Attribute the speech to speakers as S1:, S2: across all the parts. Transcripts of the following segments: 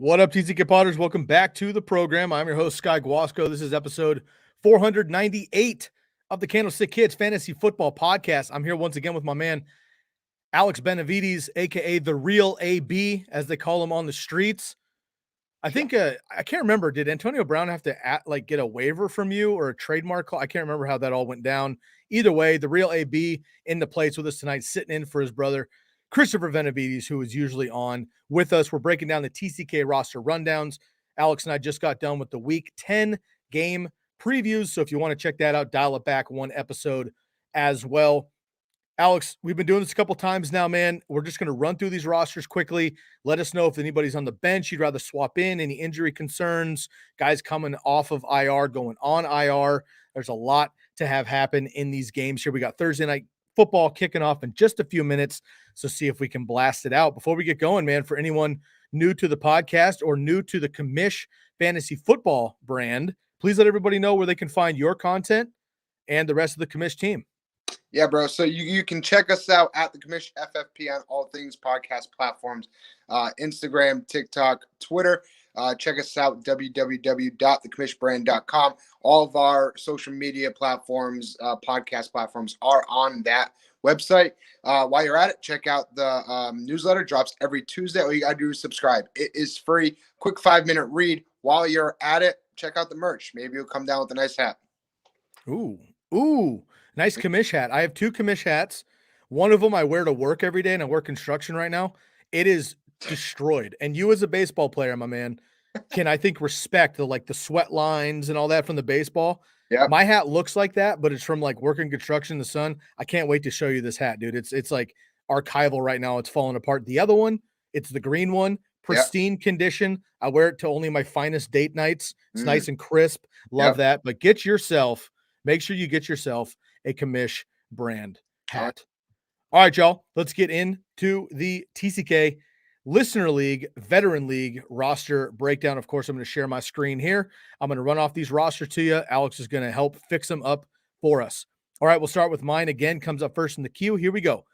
S1: What up, TCK Potters? Welcome back to the program. I'm your host, Sky Guasco. This is episode 498 of the Candlestick Kids Fantasy Football Podcast. I'm here once again with my man, Alex Benevides, a.k.a. the real AB, as they call him on the streets. I think, I can't remember, did Antonio Brown have to get a waiver from you or a trademark call? I can't remember how that all went down. Either way, the real AB in the place with us tonight, sitting in for his brother, Christopher Benevides, who is usually on with us. We're breaking down the TCK roster rundowns. Alex and I just got done with the Week 10 game previews, so if you want to check that out, dial it back one episode as well. Alex, we've been doing this a couple times now, man. We're just going to run through these rosters quickly. Let us know if anybody's on the bench you'd rather swap in, any injury concerns, guys coming off of IR, going on IR. There's a lot to have happen in these games here. We got Thursday night football kicking off in just a few minutes, so see if we can blast it out. Before we get going, man, for anyone new to the podcast or new to the Commish fantasy football brand, please let everybody know where they can find your content and the rest of the Commish team.
S2: Yeah, bro. So you can check us out at the Commish FFP on all things podcast platforms, Instagram, TikTok, Twitter. Check us out, www.thecommishbrand.com. All of our social media platforms, podcast platforms are on that website. While you're at it, check out the newsletter. Drops every Tuesday. All you got to do is subscribe. It is free. Quick 5-minute read. While you're at it, check out the merch. Maybe you'll come down with a nice hat.
S1: Ooh. Nice Commish hat. I have two Commish hats. One of them I wear to work every day, and I work construction right now. It is destroyed. And you as a baseball player, my man, can, I think, respect the sweat lines and all that from the baseball.
S2: Yeah.
S1: My hat looks like that, but it's from working construction in the sun. I can't wait to show you this hat, dude. It's like archival right now. It's falling apart. The other one, it's the green one, pristine condition. I wear it to only my finest date nights. It's nice and crisp. Love that. But make sure you get yourself a Commish brand hat. All right, y'all. Let's get into the TCK Listener League, Veteran League roster breakdown. Of course, I'm going to share my screen here. I'm going to run off these rosters to you. Alex is going to help fix them up for us. All right, we'll start with mine again. Comes up first in the queue. Here we go.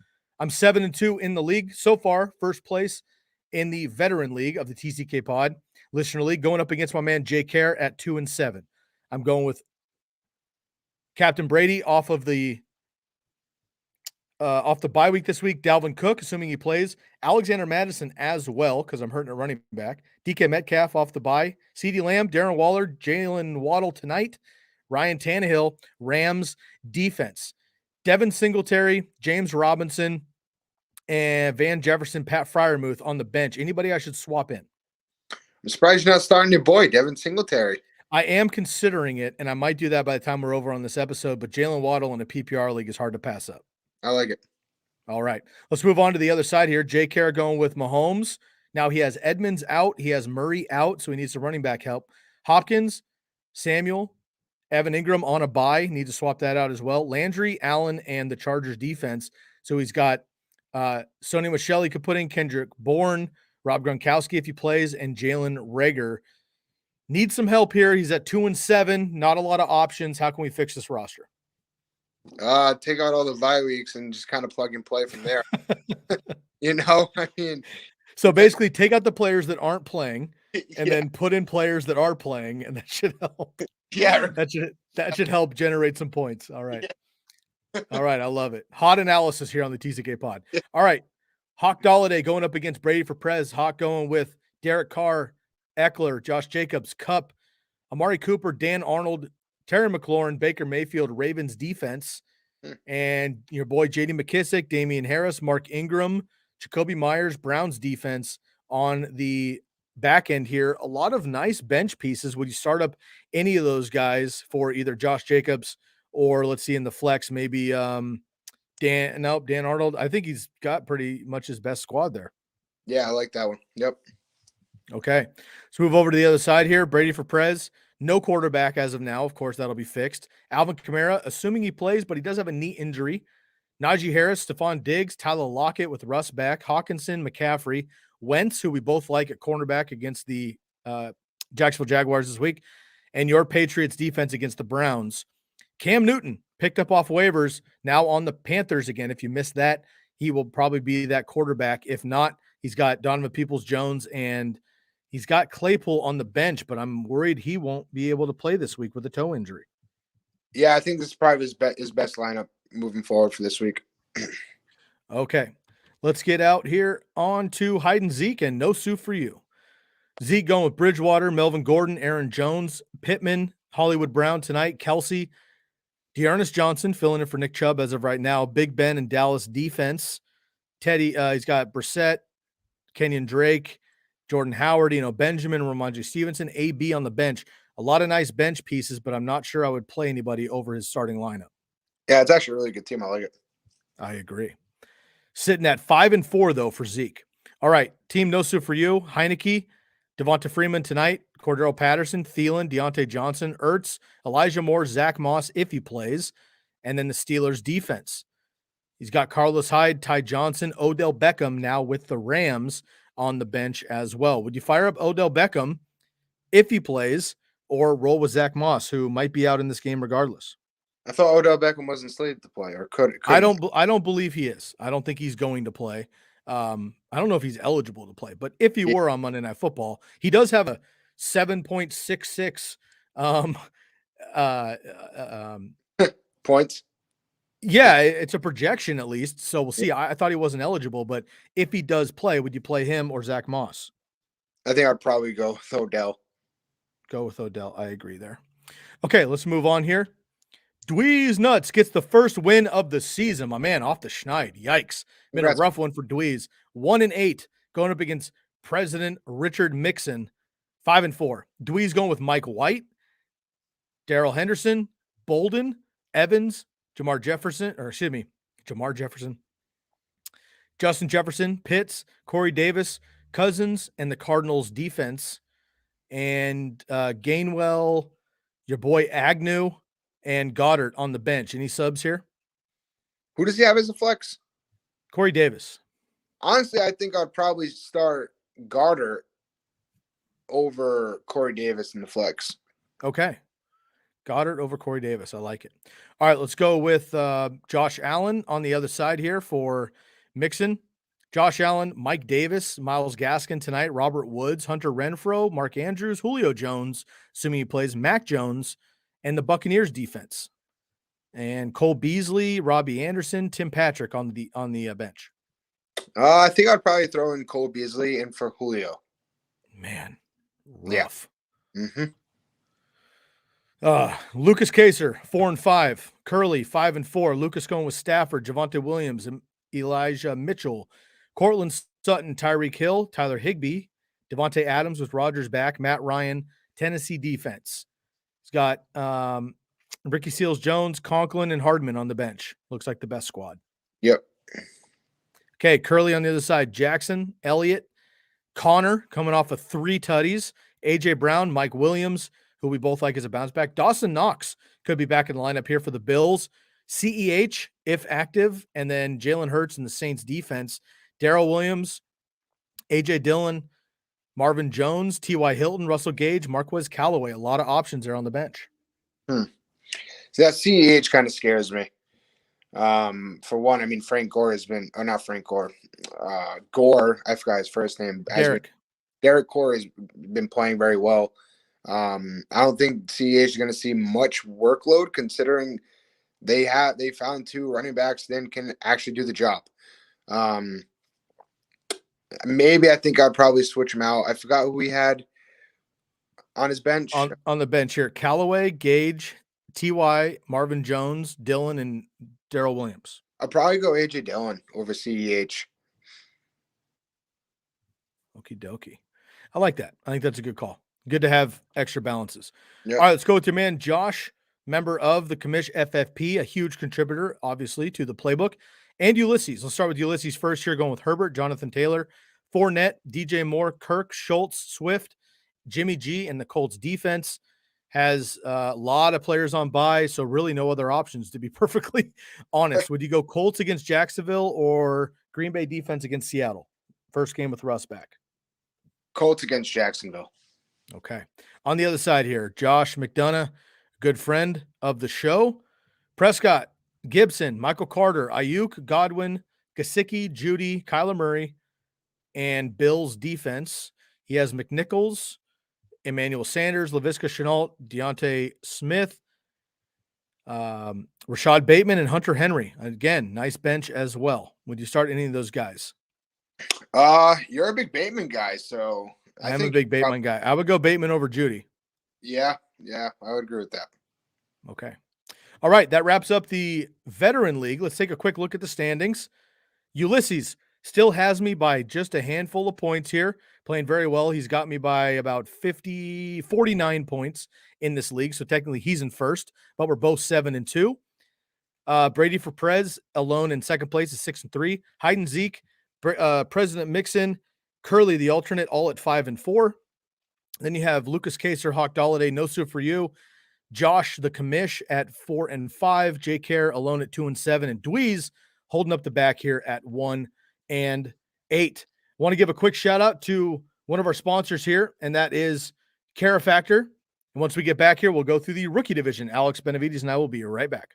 S1: I'm 7-2 in the league so far. First place in the Veteran League of the TCK Pod Listener League, going up against my man Jay Kerr at 2-7. I'm going with Captain Brady off the bye week this week. Dalvin Cook, assuming he plays. Alexander Madison as well, because I'm hurting a running back. DK Metcalf off the bye. CeeDee Lamb, Darren Waller, Jalen Waddle tonight. Ryan Tannehill, Rams defense. Devin Singletary, James Robinson, and Van Jefferson, Pat Freiermuth on the bench. Anybody I should swap in?
S2: I'm surprised you're not starting your boy, Devin Singletary.
S1: I am considering it, and I might do that by the time we're over on this episode, but Jalen Waddle in a PPR league is hard to pass up.
S2: I like it.
S1: All right. Let's move on to the other side here. Jay Kerr going with Mahomes. Now he has Edmonds out. He has Murray out, so he needs some running back help. Hopkins, Samuel, Evan Ingram on a bye. Need to swap that out as well. Landry, Allen, and the Chargers defense. So he's got Sony Michel he could put in, Kendrick Bourne, Rob Gronkowski if he plays, and Jalen Reagor. Needs some help here. He's at 2-7. Not a lot of options. How can we fix this roster?
S2: Take out all the bye weeks and just kind of plug and play from there. I mean.
S1: So basically take out the players that aren't playing and then put in players that are playing, and that should help.
S2: Yeah.
S1: That should help generate some points. All right. Yeah. All right. I love it. Hot analysis here on the TCK Pod. All right. Hawk Galladay going up against Brady for Prez. Hawk going with Derek Carr, Eckler, Josh Jacobs, Kupp, Amari Cooper, Dan Arnold, Terry McLaurin, Baker Mayfield, Ravens defense, and your boy J.D. McKissick, Damian Harris, Mark Ingram, Jacoby Myers, Browns defense on the back end here. A lot of nice bench pieces. Would you start up any of those guys for either Josh Jacobs or, let's see, in the flex, maybe Dan Arnold? I think he's got pretty much his best squad there.
S2: Yeah, I like that one. Yep.
S1: Okay, let's move over to the other side here. Brady for Prez. No quarterback as of now. Of course, that'll be fixed. Alvin Kamara, assuming he plays, but he does have a knee injury. Najee Harris, Stephon Diggs, Tyler Lockett with Russ back, Hawkinson, McCaffrey, Wentz, who we both like at cornerback against the Jacksonville Jaguars this week, and your Patriots defense against the Browns. Cam Newton, picked up off waivers, now on the Panthers again. If you missed that, he will probably be that quarterback. If not, he's got Donovan Peoples-Jones and He's got Claypool on the bench, but I'm worried he won't be able to play this week with a toe injury.
S2: Yeah, I think this is probably his best lineup moving forward for this week.
S1: Okay, let's get out here on to hide and Zeke and no Sue for you. Zeke going with Bridgewater, Melvin Gordon, Aaron Jones, Pittman, Hollywood Brown tonight, Kelsey, Dearness Johnson filling in for Nick Chubb as of right now, Big Ben and Dallas defense, Teddy, he's got Brissett, Kenyon Drake, Jordan Howard, Benjamin, Ramondre Stevenson, AB on the bench. A lot of nice bench pieces, but I'm not sure I would play anybody over his starting lineup.
S2: Yeah, it's actually a really good team. I like it.
S1: I agree. Sitting at 5-4, though, for Zeke. All right, team no soup for you. Heineke, Devonta Freeman tonight, Cordero Patterson, Thielen, Deontay Johnson, Ertz, Elijah Moore, Zach Moss, if he plays, and then the Steelers defense. He's got Carlos Hyde, Ty Johnson, Odell Beckham now with the Rams on the bench as well. Would you fire up Odell Beckham if he plays or roll with Zach Moss, who might be out in this game regardless?
S2: I thought Odell Beckham wasn't slated to play, or could.
S1: I don't believe he is. I don't think he's going to play. I don't know if he's eligible to play, but if he were on Monday Night Football, he does have a 7.66
S2: points.
S1: Yeah, it's a projection at least. So we'll see. I thought he wasn't eligible, but if he does play, would you play him or Zach Moss?
S2: I think I'd probably go with Odell.
S1: Go with Odell. I agree there. Okay, let's move on here. Dweez Nuts gets the first win of the season. My man off the schneid. Yikes. Been a rough one for Dweez. 1-8 going up against President Richard Mixon. 5-4. Dweez going with Mike White, Darrell Henderson, Bolden, Evans, Jamar Jefferson, Justin Jefferson, Pitts, Corey Davis, Cousins, and the Cardinals defense. And Gainwell, your boy Agnew, and Goddard on the bench. Any subs here?
S2: Who does he have as a flex?
S1: Corey Davis.
S2: Honestly, I think I'd probably start Goddard over Corey Davis in the flex.
S1: Okay. Goddard over Corey Davis. I like it. All right, let's go with Josh Allen on the other side here for Mixon. Josh Allen, Mike Davis, Myles Gaskin tonight, Robert Woods, Hunter Renfrow, Mark Andrews, Julio Jones, assuming he plays, Mac Jones, and the Buccaneers defense. And Cole Beasley, Robbie Anderson, Tim Patrick on the bench.
S2: I think I'd probably throw in Cole Beasley in for Julio.
S1: Man, rough.
S2: Yeah. Mm-hmm.
S1: Lucas Kaser, 4-5. Curley, 5-4. Lucas going with Stafford, Javonte Williams, Elijah Mitchell, Cortland Sutton, Tyreek Hill, Tyler Higbee, Devontae Adams with Rodgers back, Matt Ryan, Tennessee defense. He's got Ricky Seals-Jones, Conklin, and Hardman on the bench. Looks like the best squad.
S2: Yep.
S1: Okay, Curley on the other side. Jackson, Elliott, Connor coming off of 3 tutties, A.J. Brown, Mike Williams, who we both like as a bounce back. Dawson Knox could be back in the lineup here for the Bills. CEH, if active, and then Jalen Hurts in the Saints defense. Darrell Williams, A.J. Dillon, Marvin Jones, T.Y. Hilton, Russell Gage, Marquez Callaway. A lot of options there on the bench.
S2: See, that CEH kind of scares me. For one, I mean, Frank Gore has been, or not Frank Gore, Gore, I forgot his first name. Derek Gore has been playing very well. I don't think CEH is going to see much workload considering they found 2 running backs then can actually do the job. Maybe I think I'd probably switch him out. I forgot who we had on his bench.
S1: On the bench here, Callaway, Gage, T.Y., Marvin Jones, Dillon, and Darrell Williams.
S2: I'll probably go A.J. Dillon over CEH.
S1: Okie dokie. I like that. I think that's a good call. Good to have extra balances.
S2: Yep.
S1: All right, let's go with your man, Josh, member of the Commish FFP, a huge contributor, obviously, to the playbook. And Ulysses. Let's start with Ulysses first here, going with Herbert, Jonathan Taylor, Fournette, DJ Moore, Kirk, Schultz, Swift, Jimmy G, and the Colts defense. Has a lot of players on bye, so really no other options, to be perfectly honest. Would you go Colts against Jacksonville or Green Bay defense against Seattle? First game with Russ back.
S2: Colts against Jacksonville.
S1: Okay. On the other side here, Josh McDonough, good friend of the show. Prescott, Gibson, Michael Carter, Ayuk, Godwin, Gesicki, Judy, Kyler Murray, and Bills defense. He has McNichols, Emmanuel Sanders, Laviska Shenault, Deontay Smith, Rashad Bateman, and Hunter Henry. Again, nice bench as well. Would you start any of those guys?
S2: You're a big Bateman guy, so
S1: I am a big Bateman guy. I would go Bateman over Judy.
S2: Yeah, I would agree with that.
S1: Okay. All right, that wraps up the Veteran League. Let's take a quick look at the standings. Ulysses still has me by just a handful of points here, playing very well. He's got me by about 49 points in this league, so technically he's in first, but we're both 7-2. Brady for Prez alone in second place is 6-3. Hyde and Zeke, President Mixon, Curly the alternate, all at 5-4. Then you have Lucas Kaser, Hawk Dolliday, no soup for you. Josh the Commish at 4-5. J Care alone at 2-7, and Dweez holding up the back here at 1-8. Want to give a quick shout out to one of our sponsors here, and that is Carifactor. And once we get back here, we'll go through the rookie division. Alex Benevides and I will be right back.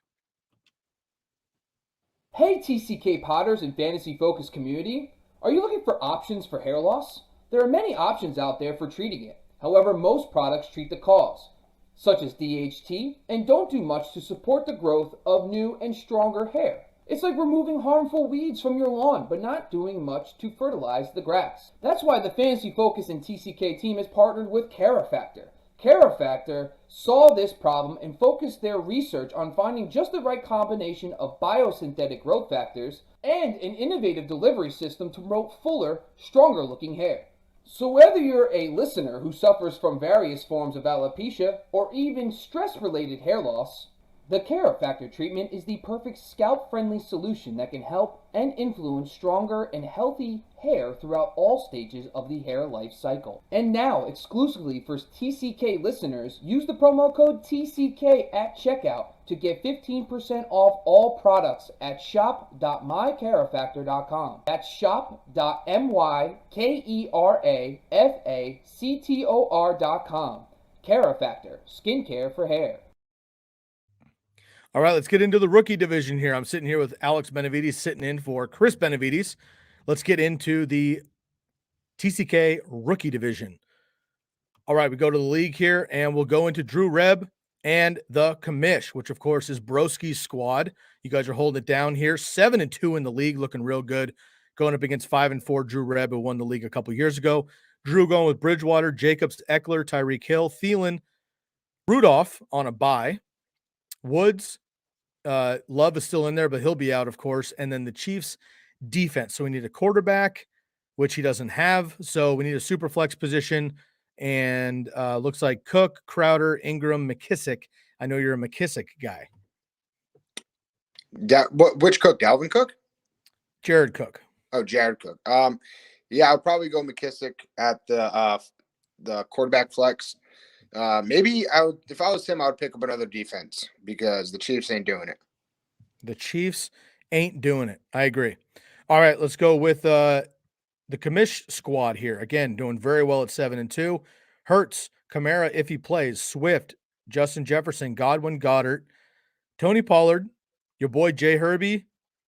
S3: Hey TCK Potters and Fantasy Focus community, are you looking for options for hair loss? There are many options out there for treating it. However, most products treat the cause, such as DHT, and don't do much to support the growth of new and stronger hair. It's like removing harmful weeds from your lawn, but not doing much to fertilize the grass. That's why the Fantasy Focus and TCK team has partnered with Carifactor. Carifactor saw this problem and focused their research on finding just the right combination of biosynthetic growth factors and an innovative delivery system to promote fuller, stronger looking hair. So whether you're a listener who suffers from various forms of alopecia or even stress-related hair loss, the Carifactor treatment is the perfect scalp-friendly solution that can help and influence stronger and healthy hair throughout all stages of the hair life cycle. And now, exclusively for TCK listeners, use the promo code TCK at checkout to get 15% off all products at shop.mycarifactor.com. That's shop.mykerafactor.com. Carifactor, skincare for hair.
S1: All right, let's get into the rookie division here. I'm sitting here with Alex Benevides, sitting in for Chris Benevides. Let's get into the TCK rookie division. All right, we go to the league here, and we'll go into Drew Reb and the Commish, which, of course, is Broski's squad. You guys are holding it down here. 7-2 in the league, looking real good. Going up against 5-4 Drew Reb, who won the league a couple years ago. Drew going with Bridgewater, Jacobs, Eckler, Tyreek Hill, Thielen, Rudolph on a bye. Woods, Love is still in there, but he'll be out, of course. And then the Chiefs defense. So we need a quarterback, which he doesn't have. So we need a super flex position. And looks like Cook, Crowder, Ingram, McKissick. I know you're a McKissick guy.
S2: Which Cook? Dalvin Cook?
S1: Jared Cook.
S2: Oh, Jared Cook. Yeah, I'll probably go McKissick at the quarterback flex. Maybe if I was him, I would pick up another defense because the Chiefs ain't doing it.
S1: The Chiefs ain't doing it. I agree. All right, let's go with the Commish squad here. Again, doing very well at 7-2. Hurts, Kamara if he plays, Swift, Justin Jefferson, Godwin, Goddard, Tony Pollard, your boy Jay Herbie,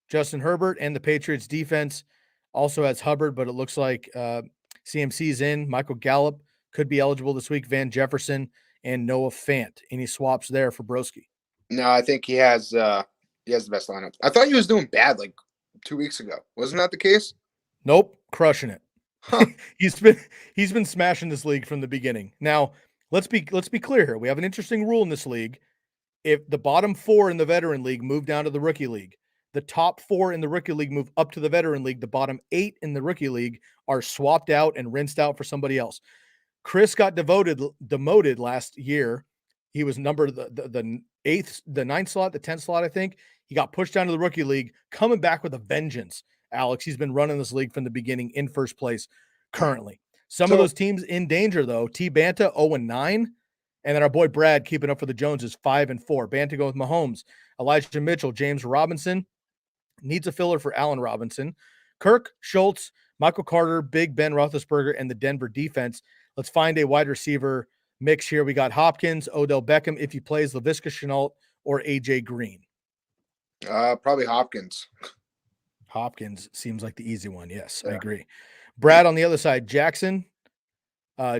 S1: Justin Herbert, and the Patriots defense also has Hubbard, but it looks like CMC's in. Michael Gallup could be eligible this week. Van Jefferson and Noah Fant. Any swaps there for Broski?
S2: No, I think he has the best lineup. I thought he was doing bad like 2 weeks ago. Wasn't that the case?
S1: Nope, crushing it.
S2: Huh.
S1: He's been smashing this league from the beginning. Now, let's be clear here. We have an interesting rule in this league. If the bottom 4 in the veteran league move down to the rookie league, the top 4 in the rookie league move up to the veteran league. The bottom 8 in the rookie league are swapped out and rinsed out for somebody else. Chris got demoted last year. He was numbered the 9th slot, the 10th slot, I think. He got pushed down to the rookie league, coming back with a vengeance. Alex, he's been running this league from the beginning in first place currently. Some of those teams in danger, though. T. Banta, 0-9. And then our boy Brad keeping up for the Joneses, 5-4. Banta going with Mahomes. Elijah Mitchell, James Robinson. Needs a filler for Allen Robinson. Kirk, Schultz, Michael Carter, Big Ben Roethlisberger, and the Denver defense. Let's find a wide receiver mix here. We got Hopkins, Odell Beckham, if he plays, Laviska Shenault, or A.J. Green.
S2: Probably Hopkins.
S1: Hopkins seems like the easy one. Yes, yeah. I agree. Brad on the other side, Jackson,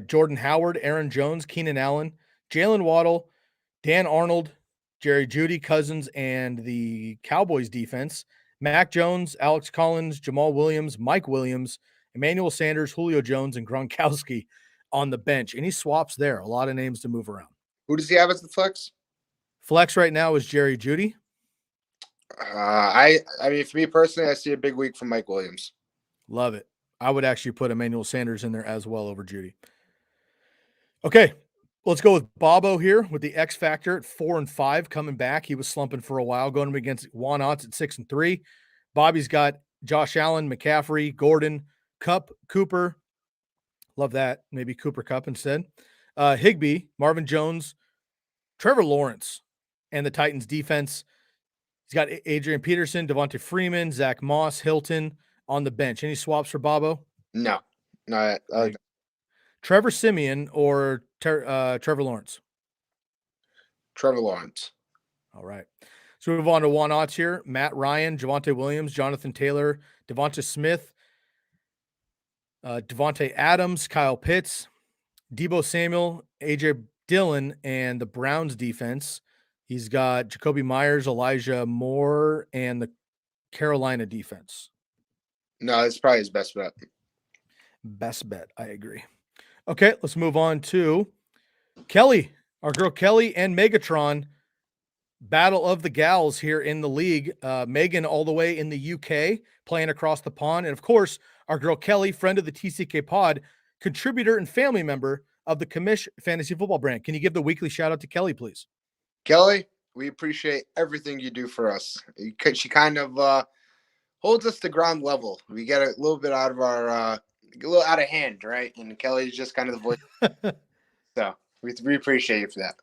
S1: Jordan Howard, Aaron Jones, Keenan Allen, Jalen Waddle, Dan Arnold, Jerry Jeudy, Cousins, and the Cowboys defense. Mac Jones, Alex Collins, Jamal Williams, Mike Williams, Emmanuel Sanders, Julio Jones, and Gronkowski on the bench. Any swaps there? A lot of names to move around.
S2: Who does he have as the flex?
S1: Flex right now is Jerry Jeudy.
S2: I mean, for me personally, I see a big week from Mike Williams.
S1: Love it. I would actually put Emmanuel Sanders in there as well over Jeudy. Okay, let's go with Bobo here with the X Factor at 4-5 coming back. He was slumping for a while, going against Juan Otts at 6-3. Bobby's got Josh Allen, McCaffrey, Gordon, Cup, Cooper. Love that. Maybe Cooper Cup instead. Higbee, Marvin Jones, Trevor Lawrence, and the Titans defense. He's got Adrian Peterson, Devontae Freeman, Zach Moss, Hilton on the bench. Any swaps for Bobo?
S2: No.
S1: Trevor Siemian or Trevor Lawrence?
S2: Trevor Lawrence.
S1: All right. So we move on to Juan Otts here. Matt Ryan, Javonte Williams, Jonathan Taylor, Devonta Smith, Devontae Adams, Kyle Pitts, Deebo Samuel, AJ Dillon, and the Browns defense. He's got Jacoby Myers, Elijah Moore, and the Carolina defense.
S2: No, it's probably his best bet.
S1: Best bet. I agree. Okay, let's move on to Kelly, our girl Kelly and Megatron. Battle of the gals here in the league. Megan all the way in the UK playing across the pond. And of course, our girl Kelly, friend of the TCK pod, contributor and family member of the Commish fantasy football brand. Can you give the weekly shout out to Kelly, please?
S2: Kelly, we appreciate everything you do for us. She kind of holds us to ground level. We get a little bit out of our, a little out of hand, right? And Kelly's just kind of the voice. So we appreciate you for that.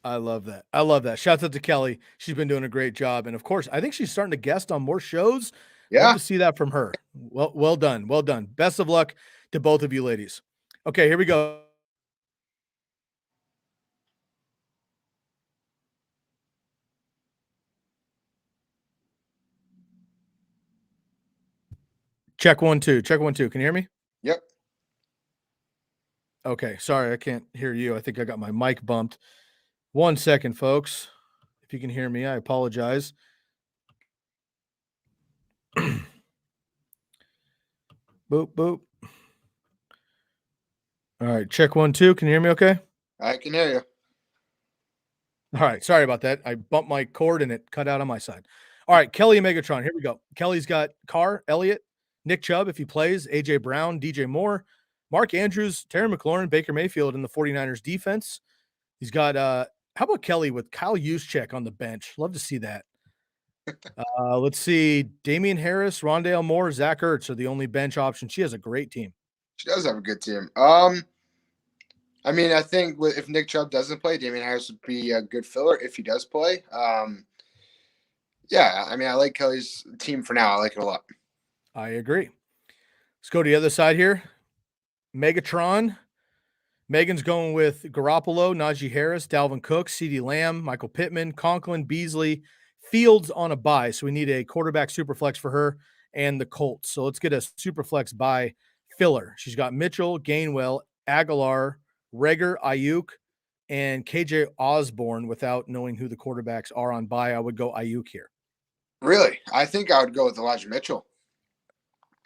S1: I love that. I love that. Shouts out to Kelly. She's been doing a great job. And of course, I think she's starting to guest on more shows.
S2: Yeah.
S1: Love to see that from her. Well done. Well done. Best of luck to both of you ladies. Okay, here we go. Check 1 2. Check 1 2. Can you hear me?
S2: Yep.
S1: Okay. Sorry, I can't hear you. I think I got my mic bumped. 1 second, folks. If you can hear me, I apologize. Boop, boop. All right. Check 1 2. Can you hear me okay?
S2: I can hear you.
S1: All right. Sorry about that. I bumped my cord and it cut out on my side. All right. Kelly and Megatron. Here we go. Kelly's got Carr, Elliott, Nick Chubb, if he plays, AJ Brown, DJ Moore, Mark Andrews, Terry McLaurin, Baker Mayfield in the 49ers defense. He's got, how about Kelly with Kyle Juszczyk on the bench? Love to see that. Let's see. Damian Harris, Rondale Moore, Zach Ertz are the only bench options. She has a great team.
S2: She does have a good team. I mean, I think if Nick Chubb doesn't play, Damian Harris would be a good filler if he does play. Yeah, I mean, I like Kelly's team for now. I like it a lot.
S1: I agree. Let's go to the other side here. Megatron. Megan's going with Garoppolo, Najee Harris, Dalvin Cook, CeeDee Lamb, Michael Pittman, Conklin, Beasley, Fields on a bye. So we need a quarterback super flex for her and the Colts. So let's get a super flex bye filler. She's got Mitchell, Gainwell, Aguilar, Reagor, Ayuk, and KJ Osborne. Without knowing who the quarterbacks are on bye, I would go Ayuk here.
S2: Really? I think I would go with Elijah Mitchell.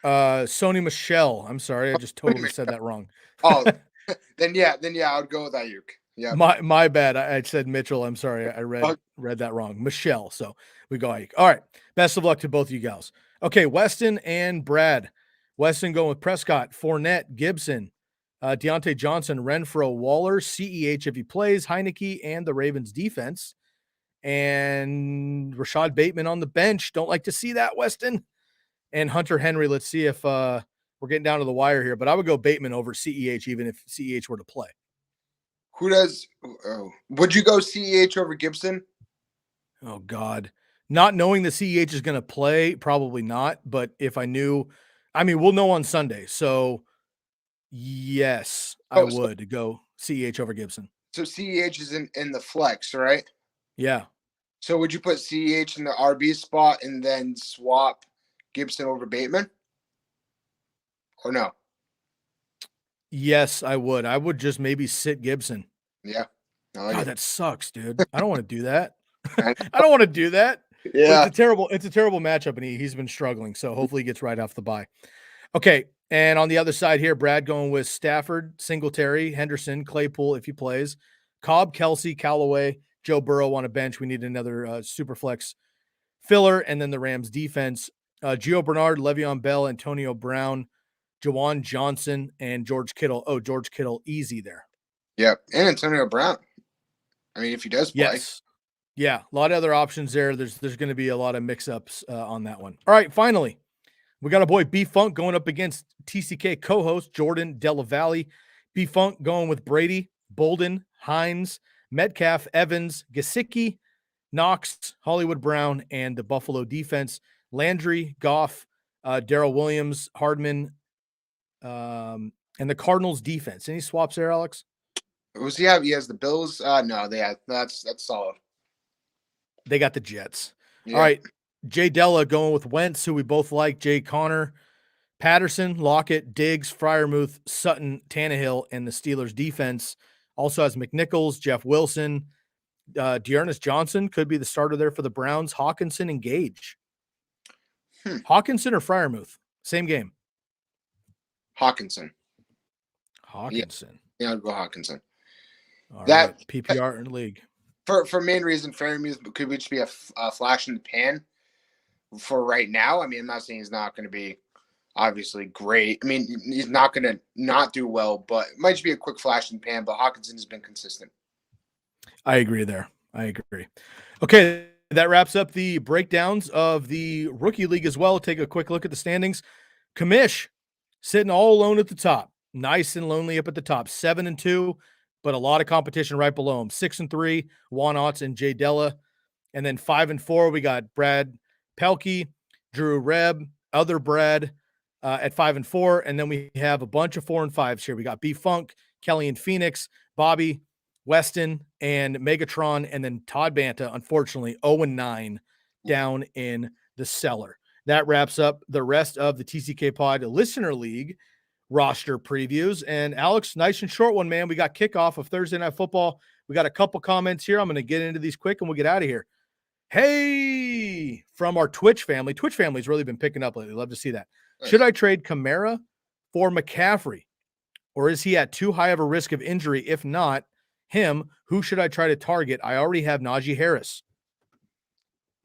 S1: Sony Michel. I'm sorry. I just totally said that wrong.
S2: Oh, then yeah, I would go with Ayuk. Yeah.
S1: My bad. I said Mitchell. I'm sorry. I read that wrong. Michelle. So we go Ayuk. All right. Best of luck to both of you gals. Okay. Weston and Brad. Weston going with Prescott, Fournette, Gibson, Deontay Johnson, Renfro, Waller, CEH if he plays, Heineke, and the Ravens defense. And Rashad Bateman on the bench. Don't like to see that, Weston. And Hunter Henry. Let's see if we're getting down to the wire here, but I would go Bateman over CEH even if CEH were to play.
S2: Who does? Oh, would you go CEH over Gibson?
S1: Oh, God. Not knowing the CEH is going to play, probably not. But if I knew, I mean, we'll know on Sunday. So, yes, I would go CEH over Gibson.
S2: So CEH is in the flex, right?
S1: Yeah.
S2: So would you put CEH in the RB spot and then swap Gibson over Bateman? Or no?
S1: Yes, I would. I would just maybe sit Gibson.
S2: Yeah. I like
S1: God,
S2: it.
S1: that sucks, dude. I don't want to do that.
S2: I-
S1: I don't want to do that. But
S2: Yeah.
S1: it's a terrible matchup, and he's been struggling. So hopefully he gets right off the bye. Okay. And on the other side here, Brad going with Stafford, Singletary, Henderson, Claypool if he plays, Cobb, Kelsey, Callaway, Joe Burrow on a bench. We need another super flex filler, and then the Rams defense. Gio Bernard, Le'Veon Bell, Antonio Brown, Jawan Johnson, and George Kittle. Oh, George Kittle, easy there.
S2: Yeah. And Antonio Brown. I mean, if he does play.
S1: Yes. Yeah, a lot of other options there. There's going to be a lot of mix-ups on that one. All right, finally, we got a boy B-Funk going up against TCK co-host Jordan Della Valle. B-Funk going with Brady, Bolden, Hines, Metcalf, Evans, Gesicki, Knox, Hollywood Brown, and the Buffalo defense. Landry, Goff, Darrell Williams, Hardman, and the Cardinals defense. Any swaps there, Alex?
S2: Who's he have? He has the Bills. No, they have that's solid.
S1: They got the Jets.
S2: Yeah.
S1: All right. Jay Della going with Wentz, who we both like. Jay Connor, Patterson, Lockett, Diggs, Freiermuth, Sutton, Tannehill, and the Steelers defense. Also has McNichols, Jeff Wilson, Dearness Johnson could be the starter there for the Browns. Hawkinson and Gage. Hawkinson or Freiermuth? Same game.
S2: Hawkinson.
S1: Hawkinson.
S2: Yeah, I'd go Hawkinson.
S1: All
S2: That-
S1: right. PPR in league.
S2: For main reason, Freiermuth could just be a flash in the pan for right now. I mean, I'm not saying he's not going to be obviously great. I mean, he's not going to not do well, but it might just be a quick flash in the pan. But Hawkinson has been consistent.
S1: I agree there. I agree. Okay, that wraps up the breakdowns of the rookie league as well. Take a quick look at the standings. Commish sitting all alone at the top. Nice and lonely up at the top. 7-2, but a lot of competition right below him. 6-3, Juan Otts and Jay Della. And then 5-4, we got Brad Pelkey, Drew Reb, other Brad at 5-4. And then we have a bunch of 4 and 5s here. We got B Funk, Kelly and Phoenix, Bobby, Weston, and Megatron, and then Todd Banta, unfortunately, 0-9 down in the cellar. That wraps up the rest of the TCK Pod Listener League roster previews. And Alex, nice and short one, man. We got kickoff of Thursday Night Football. We got a couple comments here. I'm going to get into these quick and we'll get out of here. Hey, from our Twitch family. Twitch family's really been picking up lately. Love to see that.
S2: Nice.
S1: Should I trade Kamara for McCaffrey? Or is he at too high of a risk of injury? If not him, who should I try to target? I already have Najee Harris.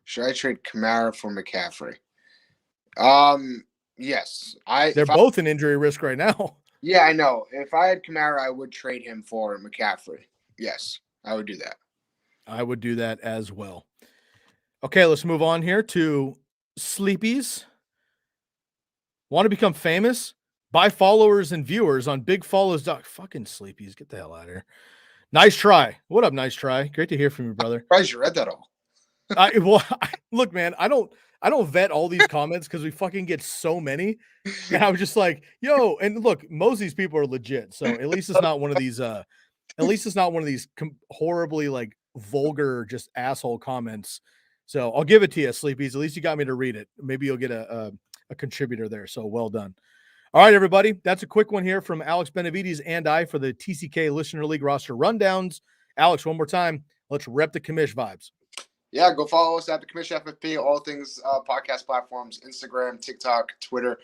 S2: Should I trade Kamara for McCaffrey? Yes.
S1: They're both an injury risk right now.
S2: Yeah, I know. If I had Kamara, I would trade him for McCaffrey. Yes, I would do that.
S1: I would do that as well. Okay, let's move on here to Sleepies. Want to become famous? Buy followers and viewers on Big Follows. Fucking Sleepies, get the hell out of here. Nice try. What up, nice try? Great to hear from you, brother.
S2: Surprised you read that all.
S1: Look, man, I don't vet all these comments because we fucking get so many. And I was just like, yo, and look, most of these people are legit. So at least it's not one of these horribly like vulgar, just asshole comments. So I'll give it to you, Sleepies. At least you got me to read it. Maybe you'll get a contributor there. So well done. All right, everybody. That's a quick one here from Alex Benevides and I for the TCK Listener League roster rundowns. Alex, one more time. Let's rep the Commish vibes.
S2: Yeah, go follow us at the Commish FFP, all things podcast platforms, Instagram, TikTok, Twitter.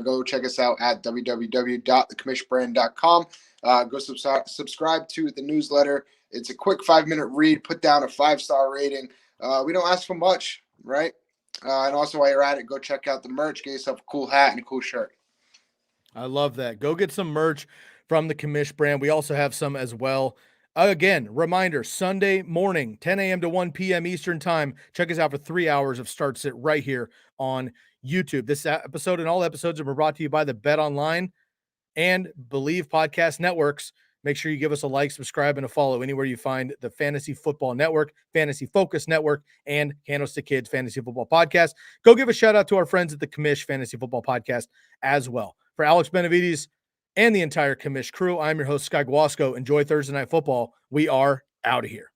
S2: Go check us out at www.thecommishbrand.com. Go subscribe to the newsletter. It's a quick 5-minute read. Put down a 5-star rating. We don't ask for much, right? And also, while you're at it, go check out the merch. Get yourself a cool hat and a cool shirt.
S1: I love that. Go get some merch from the Commish brand. We also have some as well. Again, reminder, Sunday morning, 10 a.m. to 1 p.m. Eastern time. Check us out for 3 hours of Start Sit right here on YouTube. This episode and all episodes are brought to you by the Bet Online and Believe Podcast Networks. Make sure you give us a like, subscribe, and a follow anywhere you find the Fantasy Football Network, Fantasy Focus Network, and Candlestick Kids Fantasy Football Podcast. Go give a shout out to our friends at the Commish Fantasy Football Podcast as well. For Alex Benevides and the entire Commish crew, I'm your host, Sky Guasco. Enjoy Thursday Night Football. We are out of here.